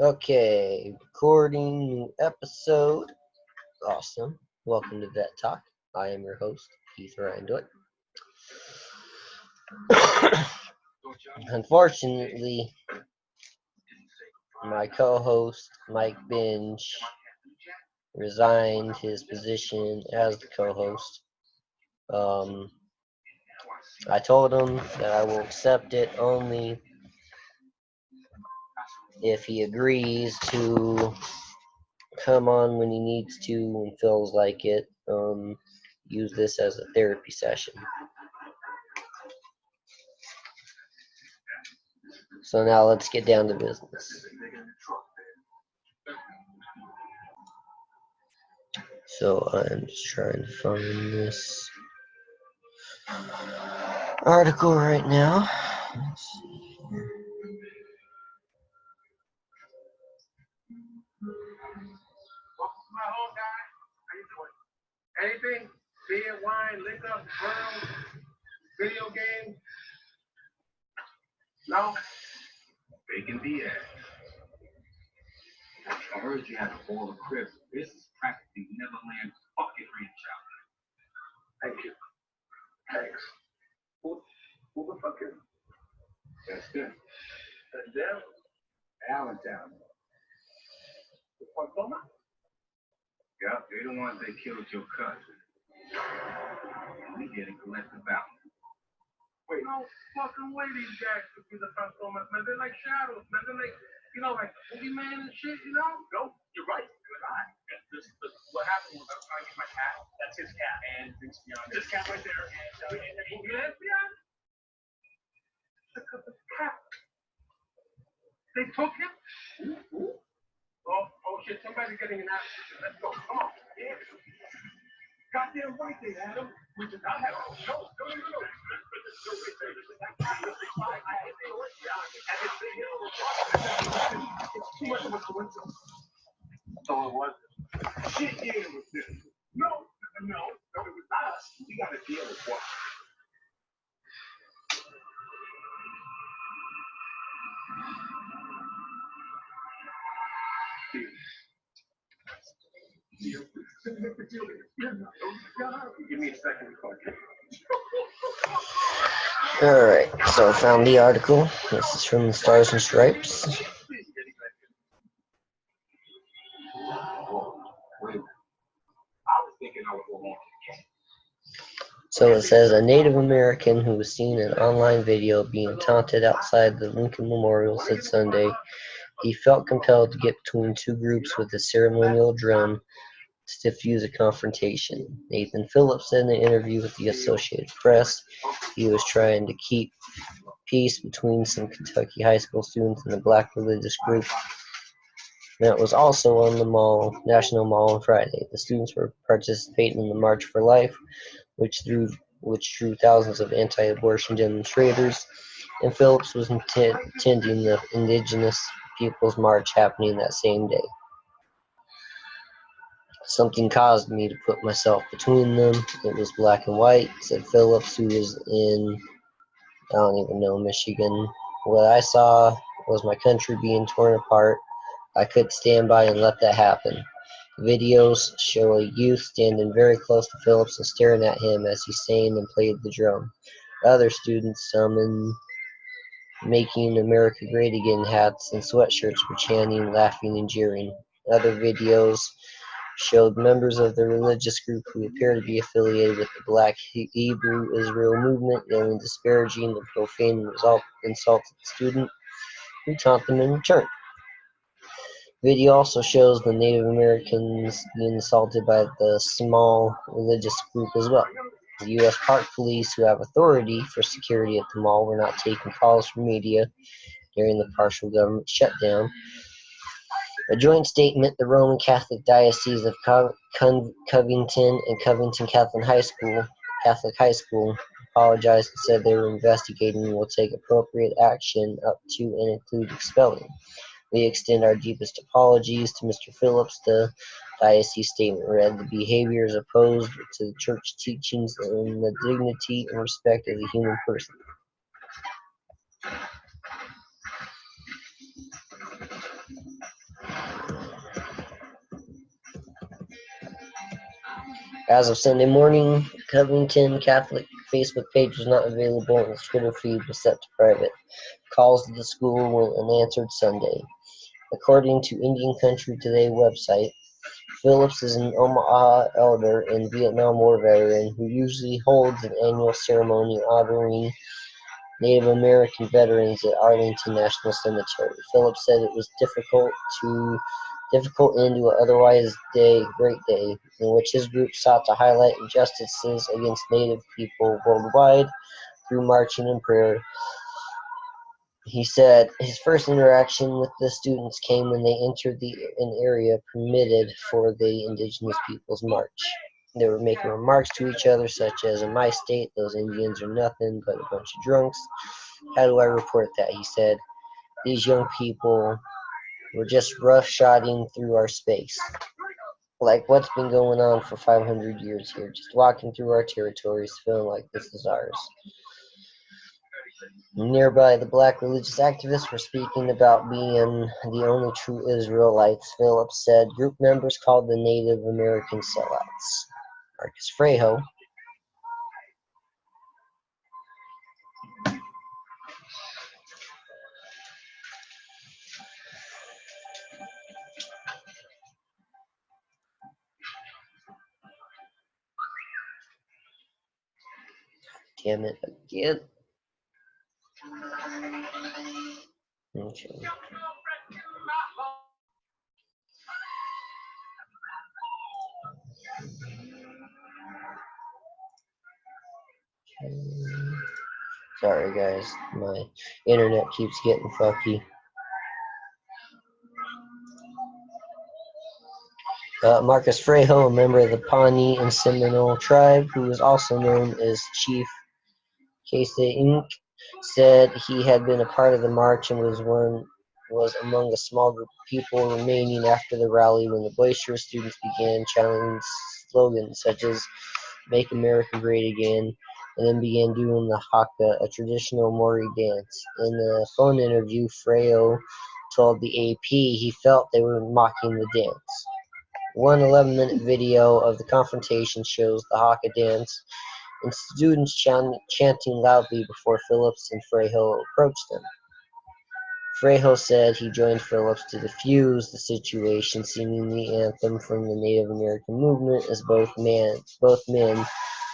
Okay, recording new episode. Awesome. Welcome to Vet Talk. I am your host, Keith Ryandoit. Unfortunately, my co-host, Mike Binge, resigned his position as the co-host. I told him that I will accept it only if he agrees to come on when he needs to and feels like it. Use this as a therapy session. So now let's get down to business. So I'm just trying to find this article right now. Let's see here. My whole guy, how you doing? Anything? Beer, wine, liquor, girls, video games? No? Bacon BS. I heard you had a bowl of cribs. This is practically Neverland bucket ranch out. Thank you. Thanks. Who the fuck is? That's them. That's them? Allentown. The Pantoma? Yeah, they the ones that killed your cousin. We didn't collect the balance. Wait. No fucking way these guys could be the Transformers, man. They're like shadows, man. They're like, like Boogeyman and shit, No, you're right. You're right. What happened was I was trying to get my cat. That's his cat. And Vince Beyond. This cat right there. And Beyond? The cat. They took him? Who? Oh shit, somebody's getting an accident. Let's go. Come on. Yeah. Goddamn right they had him. We did not have him. No. It's too much of a coincidence. So it was. Shit, yeah, it was this. No, it was not us. We got to deal with what? Give me a second. Alright, so I found the article. This is from the Stars and Stripes. So it says a Native American who was seen in an online video being taunted outside the Lincoln Memorial said Sunday he felt compelled to get between two groups with a ceremonial drum to defuse a confrontation. Nathan Phillips said in an interview with the Associated Press he was trying to keep peace between some Kentucky high school students and a black religious group that was also on the National Mall on Friday. The students were participating in the March for Life, which drew thousands of anti-abortion demonstrators, and Phillips was attending the Indigenous Peoples March happening that same day. Something caused me to put myself between them. It was black and white, said Phillips, who was in, I don't even know, Michigan. What I saw was my country being torn apart. I couldn't stand by and let that happen. Videos show a youth standing very close to Phillips and staring at him as he sang and played the drum. Other students, some in Making America Great Again hats and sweatshirts, were chanting, laughing, and jeering. Other videos showed members of the religious group who appear to be affiliated with the Black Hebrew Israel movement yelling disparaging and profane insults at the student who taunted them in return. Video also shows the Native Americans being assaulted by the small religious group as well. The U.S. Park Police, who have authority for security at the mall, were not taking calls from media during the partial government shutdown. A joint statement, the Roman Catholic Diocese of Covington and Covington Catholic High School, apologized and said they were investigating and will take appropriate action up to and include expelling. We extend our deepest apologies to Mr. Phillips. The diocese statement read, the behavior is opposed to the church teachings and the dignity and respect of the human person. As of Sunday morning, Covington Catholic Facebook page was not available and its Twitter feed was set to private. Calls to the school went unanswered Sunday. According to Indian Country Today website, Phillips is an Omaha elder and Vietnam War veteran who usually holds an annual ceremony honoring Native American veterans at Arlington National Cemetery. Phillips said it was difficult into an otherwise great day, in which his group sought to highlight injustices against Native people worldwide through marching and prayer. He said his first interaction with the students came when they entered an area permitted for the Indigenous Peoples March. They were making remarks to each other, such as, "In my state, those Indians are nothing but a bunch of drunks. How do I report that?" he said. "These young people were just roughshotting through our space. Like what's been going on for 500 years here, just walking through our territories, feeling like this is ours." Nearby, the black religious activists were speaking about being the only true Israelites. Phillips said group members called the Native American sellouts. Marcus Frejo, damn it again. Okay. Sorry guys, my internet keeps getting fucky. Marcus Frejo, a member of the Pawnee and Seminole tribe, who is also known as Chief Case Inc., said he had been a part of the march and was among a small group of people remaining after the rally when the boisterous students began chanting slogans such as "Make America Great Again," and then began doing the haka, a traditional Maori dance. In a phone interview, Frejo told the AP he felt they were mocking the dance. One 11-minute video of the confrontation shows the haka dance and students chanting loudly before Phillips and Frejo approached them. Frejo said he joined Phillips to defuse the situation, singing the anthem from the Native American movement as both men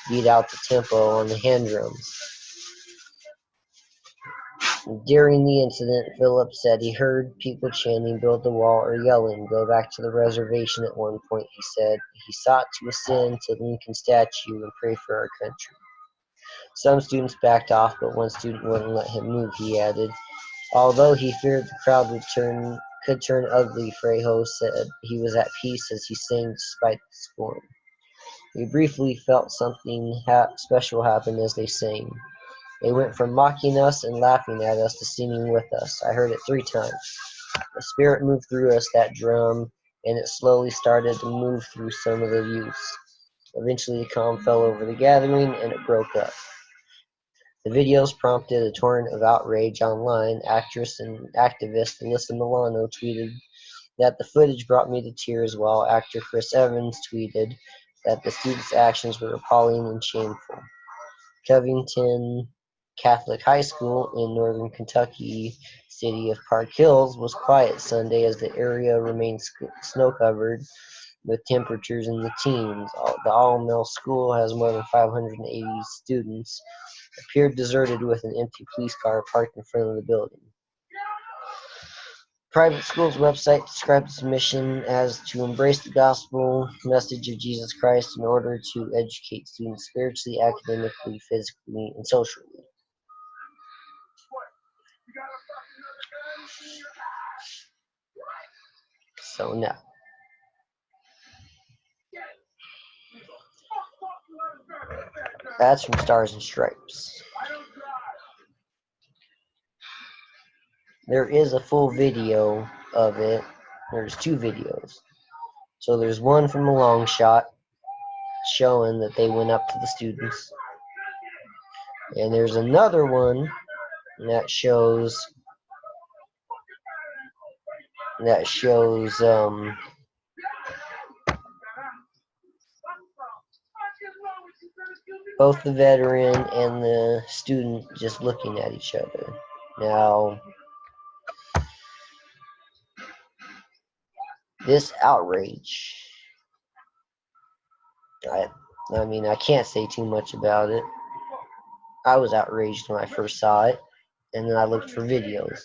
beat out the tempo on the hand drums. During the incident, Phillips said he heard people chanting "Build the wall" or yelling "Go back to the reservation." At one point, he said he sought to ascend to the Lincoln statue and pray for our country. Some students backed off, but one student wouldn't let him move, he added. Although he feared the crowd could turn ugly, Frejo said he was at peace as he sang despite the scorn. We briefly felt something special happen as they sang. They went from mocking us and laughing at us to singing with us. I heard it 3 times. The spirit moved through us, that drum, and it slowly started to move through some of the youths. Eventually the calm fell over the gathering and it broke up. The videos prompted a torrent of outrage online. Actress and activist Alyssa Milano tweeted that the footage brought me to tears, while actor Chris Evans tweeted that the students' actions were appalling and shameful. Covington Catholic High School in northern Kentucky city of Park Hills was quiet Sunday as the area remained snow-covered with temperatures in the teens. The all-male school has more than 580 students. Appeared deserted with an empty police car parked in front of the building. Private school's website described its mission as to embrace the gospel message of Jesus Christ in order to educate students spiritually, academically, physically, and socially. So now, that's from Stars and Stripes. There is a full video of it. There's 2 videos. So there's one from a long shot showing that they went up to the students. And there's another one that shows both the veteran and the student just looking at each other. Now, this outrage, I mean, I can't say too much about it. I was outraged when I first saw it, and then I looked for videos.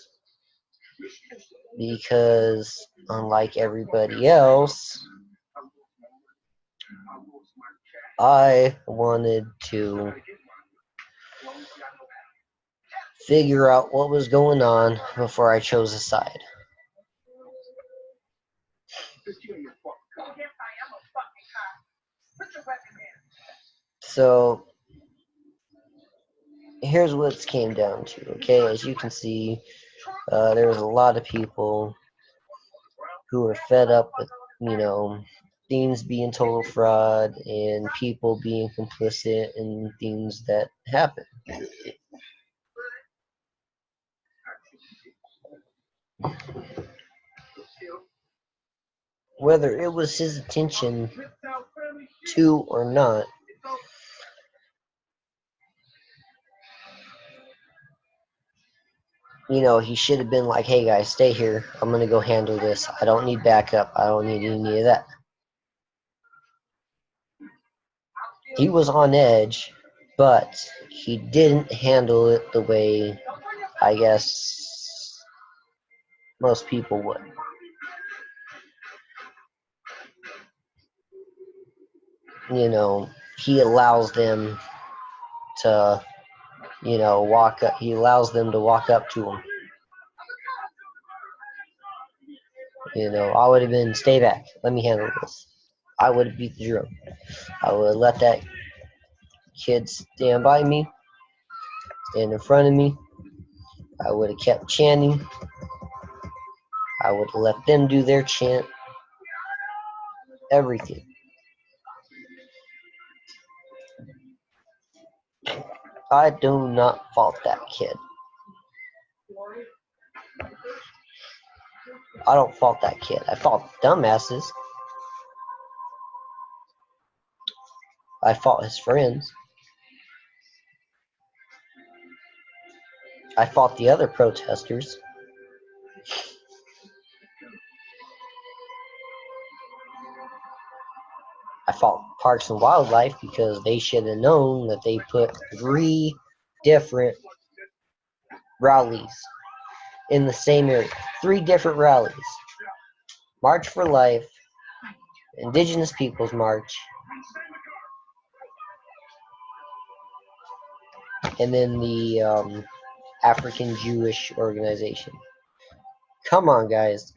Because, unlike everybody else, I wanted to figure out what was going on before I chose a side. So, here's what it came down to, okay? As you can see, there was a lot of people who were fed up with, things being total fraud and people being complicit in things that happen. Whether it was his intention to or not, he should have been like, hey guys, stay here. I'm going to go handle this. I don't need backup. I don't need any of that. He was on edge, but he didn't handle it the way I guess most people would. He allows them to, walk up. He allows them to walk up to him. I would have been, stay back. Let me handle this. I would have beat the drum. I would have let that kid stand by me, stand in front of me. I would have kept chanting. I would have let them do their chant. Everything. I do not fault that kid. I don't fault that kid. I fault dumbasses. I fault his friends. I fault the other protesters. I fault Parks and Wildlife because they should have known that they put 3 different rallies in the same area. 3 different rallies. March for Life, Indigenous Peoples March, and then the African Jewish organization. Come on, guys.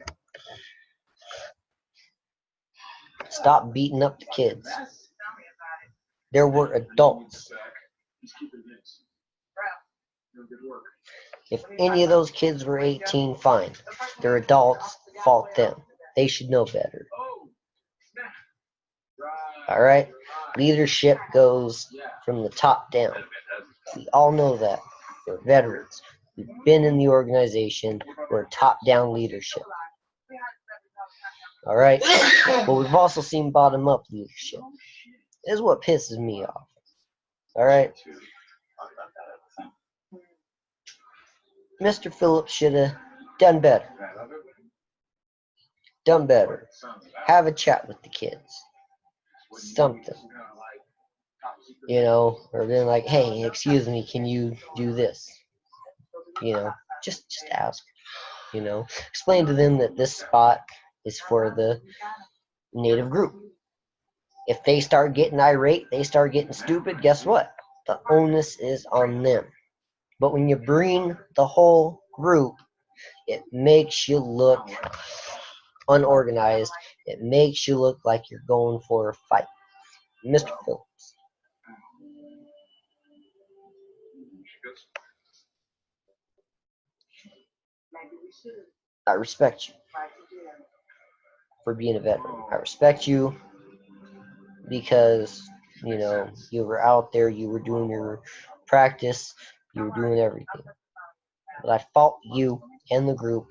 Stop beating up the kids. There were adults. If any of those kids were 18, fine. They're adults, fault them. They should know better. Alright? Leadership goes from the top down. We all know that. We're veterans. We've been in the organization. We're top-down leadership. Alright? But we've also seen bottom-up leadership. This is what pisses me off. Alright? Mr. Phillips should have done better. Done better. Have a chat with the kids. Something. Or been like, hey, excuse me, can you do this? Just ask. Explain to them that this spot is for the native group. If they start getting irate, they start getting stupid, guess what? The onus is on them. But when you bring the whole group, it makes you look unorganized. It makes you look like you're going for a fight. Mr. Phillips. I respect you for being a veteran. I respect you because, you were out there, you were doing your practice, you were doing everything. But I fault you and the group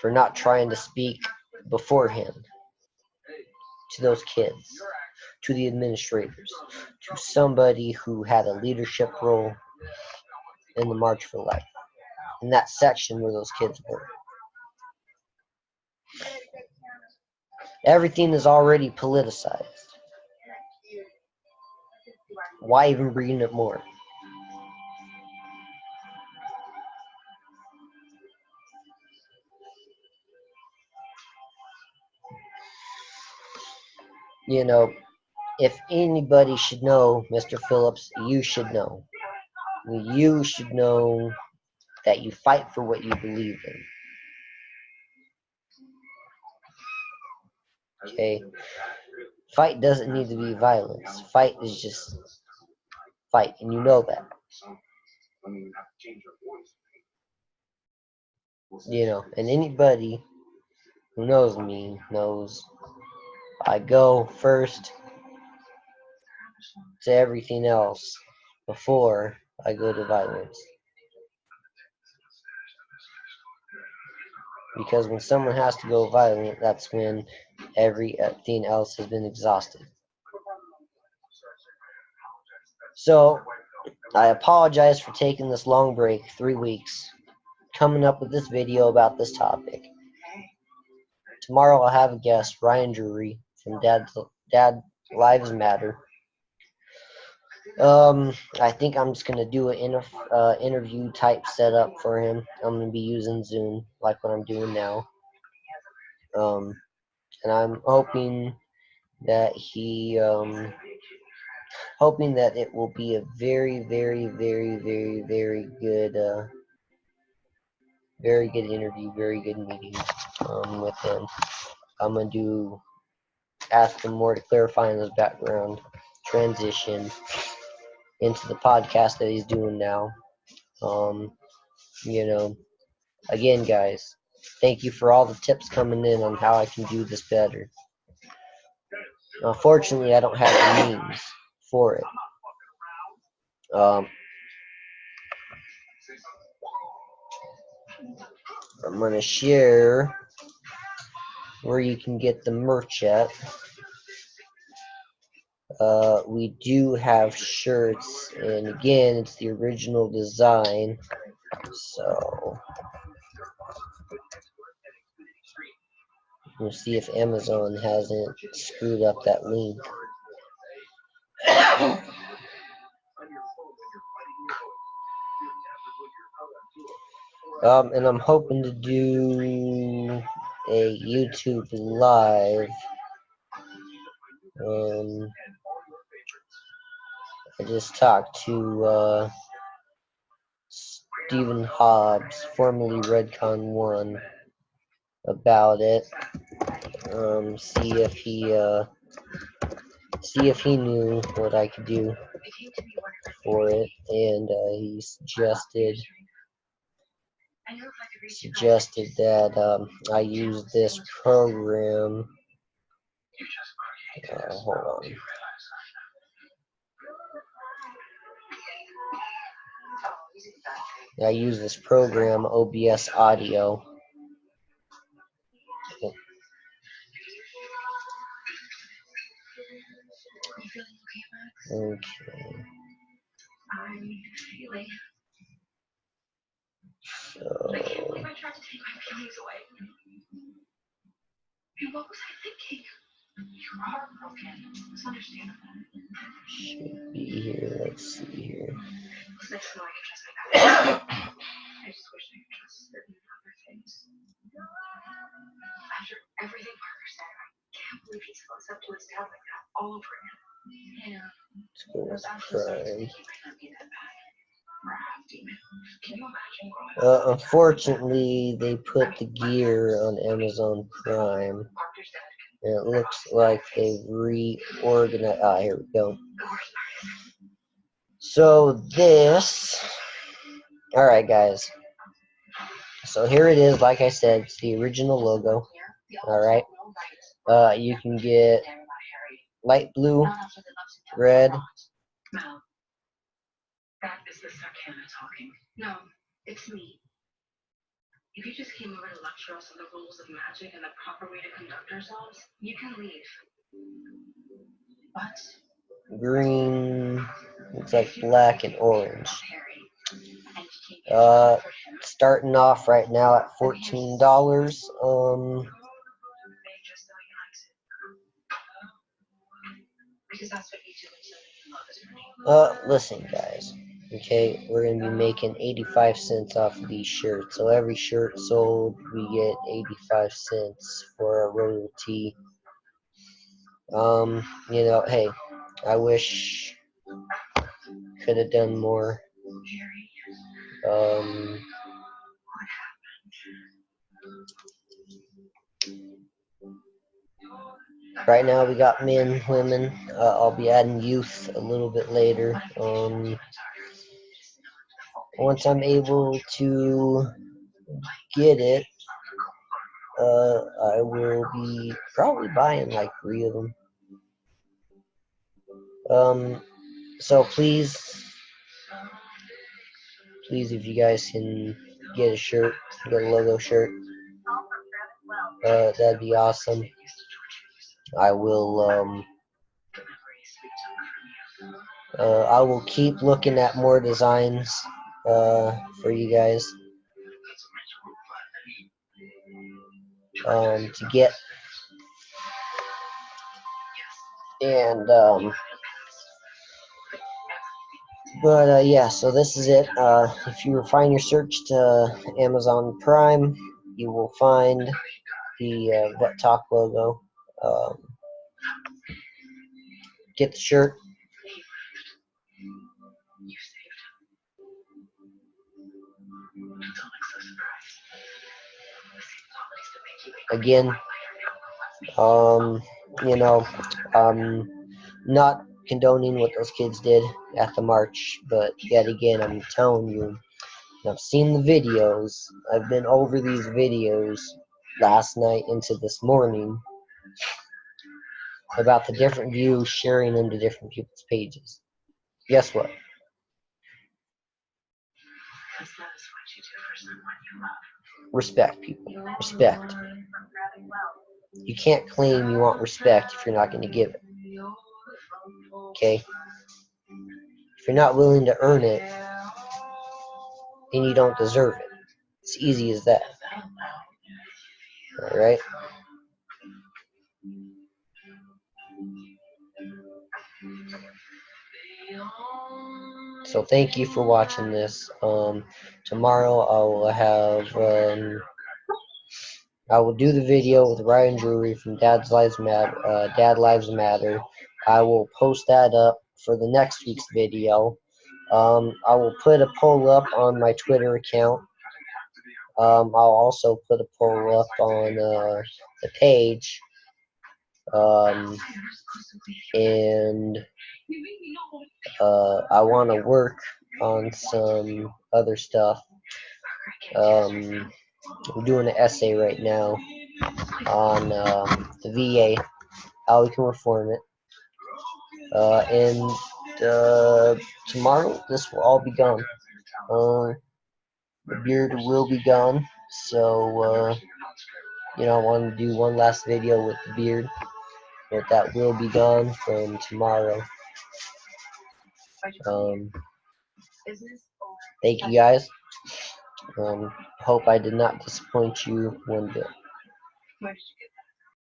for not trying to speak beforehand to those kids, to the administrators, to somebody who had a leadership role in the March for Life, in that section where those kids were. Everything is already politicized. Why even bring it more? You know, if anybody should know, Mr. Phillips, you should know. You should know that you fight for what you believe in. Okay? Fight doesn't need to be violence. Fight is just fight, and you know that. You know, and anybody who knows me knows I go first to everything else before I go to violence. Because when someone has to go violent, that's when everything else has been exhausted. So, I apologize for taking this long break, 3 weeks, coming up with this video about this topic. Tomorrow I'll have a guest, Ryan Drury, from Dad Lives Matter. I think I'm just going to do an interview type setup for him. I'm going to be using Zoom, like what I'm doing now. And I'm hoping that hoping that it will be a very, very, very, very, very good interview, very good meeting with him. I'm going to ask him more to clarify in his background, transition into the podcast that he's doing now. You know, again, guys, thank you for all the tips coming in on how I can do this better. Unfortunately, I don't have the means for it. I'm going to share where you can get the merch at. We do have shirts, and again, it's the original design. So, we'll see if Amazon hasn't screwed up that link. And I'm hoping to do a YouTube live. I just talked to Stephen Hobbs, formerly Redcon1, about it. See if he knew what I could do for it, and he suggested that I use this program. Hold on. I use this program, OBS Audio. Okay. So. What was I thinking? You're heartbroken. It's understandable. Should be here. Let's see here. Listen, I know I can trust my dad. I just wish I could trust certain other things. After everything Parker said, I can't believe he still up to his dad like that all over again. Yeah. Let's go with Prime. He might not be that bad. Can you imagine? Unfortunately, they put the gear on Amazon Prime. And it looks like they've reorganized. Here we go. So this. Alright, guys. So here it is. Like I said, it's the original logo. Alright. You can get light blue, red. That is the Sarkana talking. No, it's me. If you just came over to lecture us on the rules of magic and the proper way to conduct ourselves, you can leave. green, looks like black and orange. Starting off right now at $14. Listen, guys. Okay, we're gonna be making 85 cents off of these shirts. So every shirt sold, we get 85 cents for a royalty. You know, hey, I wish could have done more. Right now we got men, women. I'll be adding youth a little bit later. Once I'm able to get it, I will be probably buying like 3 of them. So please, if you guys can get a shirt, get a logo shirt, that'd be awesome. I will keep looking at more designs for you guys to get, and yeah, so this is it. If you refine your search to Amazon Prime, you will find the Vet Talk logo. Get the shirt. Again, you know, not condoning what those kids did at the march, but yet again, I'm telling you, I've seen the videos. I've been over these videos last night into this morning about the different views, sharing them to different people's pages. Guess what? Respect, people. Respect. You can't claim you want respect if you're not going to give it. Okay? If you're not willing to earn it, then you don't deserve it. It's easy as that. Alright? So thank you for watching this. Tomorrow I will have I will do the video with Ryan Drury from Dad Lives Matter. I will post that up for the next week's video. I will put a poll up on my Twitter account. I'll also put a poll up on the page. And I want to work on some other stuff. I'm doing an essay right now on the VA, how we can reform it. And tomorrow, this will all be gone. The beard will be gone. So, you know, I want to do one last video with the beard, but that will be gone from tomorrow. Thank you guys. Hope I did not disappoint you one bit.